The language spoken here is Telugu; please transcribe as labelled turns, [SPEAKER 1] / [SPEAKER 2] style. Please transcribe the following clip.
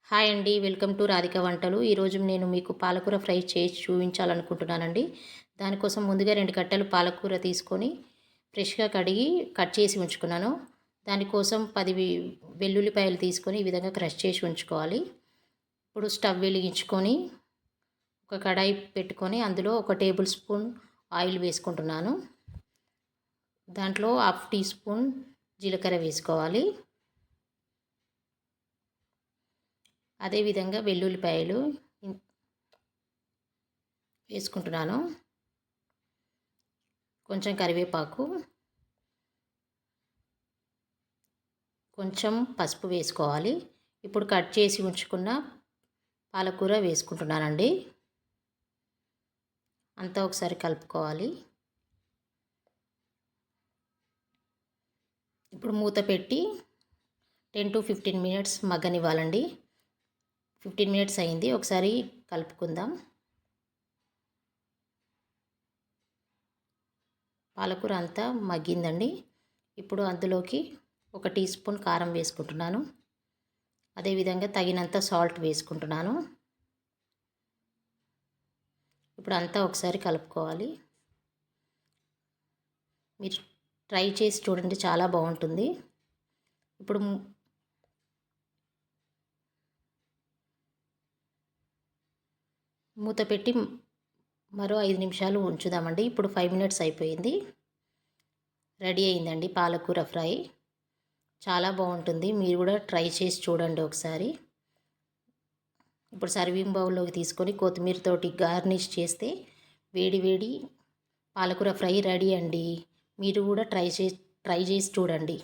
[SPEAKER 1] హాయ్ అండి. వెల్కమ్ టు రాధిక వంటలు. ఈరోజు నేను మీకు పాలకూర ఫ్రై చేసి చూపించాలనుకుంటున్నానండి. దానికోసం ముందుగా 2 కట్టలు పాలకూర తీసుకొని ఫ్రెష్‌గా కడిగి కట్ చేసి ఉంచుకున్నాను. దానికోసం 10 వెల్లుల్లిపాయలు తీసుకొని ఈ విధంగా క్రష్ చేసి ఉంచుకోవాలి. ఇప్పుడు స్టవ్ వెలిగించుకొని ఒక కడాయి పెట్టుకొని అందులో 1 టేబుల్ స్పూన్ ఆయిల్ వేసుకుంటున్నాను. దాంట్లో హాఫ్ టీ స్పూన్ జీలకర్ర వేసుకోవాలి. అదేవిధంగా వెల్లుల్లిపాయలు వేసుకుంటున్నాను. కొంచెం కరివేపాకు, కొంచెం పసుపు వేసుకోవాలి. ఇప్పుడు కట్ చేసి ఉంచుకున్న పాలకూర వేసుకుంటున్నానండి. అంతా ఒకసారి కలుపుకోవాలి. ఇప్పుడు మూత పెట్టి 10 to 15 మినిట్స్ మగ్గనివ్వాలండి. 15 మినిట్స్ అయింది. ఒకసారి కలుపుకుందాం. పాలకూర అంతా మగ్గిందండి. ఇప్పుడు అందులోకి 1 టీ స్పూన్ కారం వేసుకుంటున్నాను. అదేవిధంగా తగినంత సాల్ట్ వేసుకుంటున్నాను. ఇప్పుడు అంతా ఒకసారి కలుపుకోవాలి. మీరు ట్రై చేసి చూడండి, చాలా బాగుంటుంది. ఇప్పుడు మూత పెట్టి మరో 5 నిమిషాలు ఉంచుదామండి. ఇప్పుడు 5 మినిట్స్ అయిపోయింది. రెడీ అయిందండి పాలకూర ఫ్రై. చాలా బాగుంటుంది. మీరు కూడా ట్రై చేసి చూడండి ఒకసారి. ఇప్పుడు సర్వింగ్ బౌల్లోకి తీసుకొని కొత్తిమీరతోటి గార్నిష్ చేస్తే వేడి వేడి పాలకూర ఫ్రై రెడీ అండి. మీరు కూడా ట్రై చేసి చూడండి.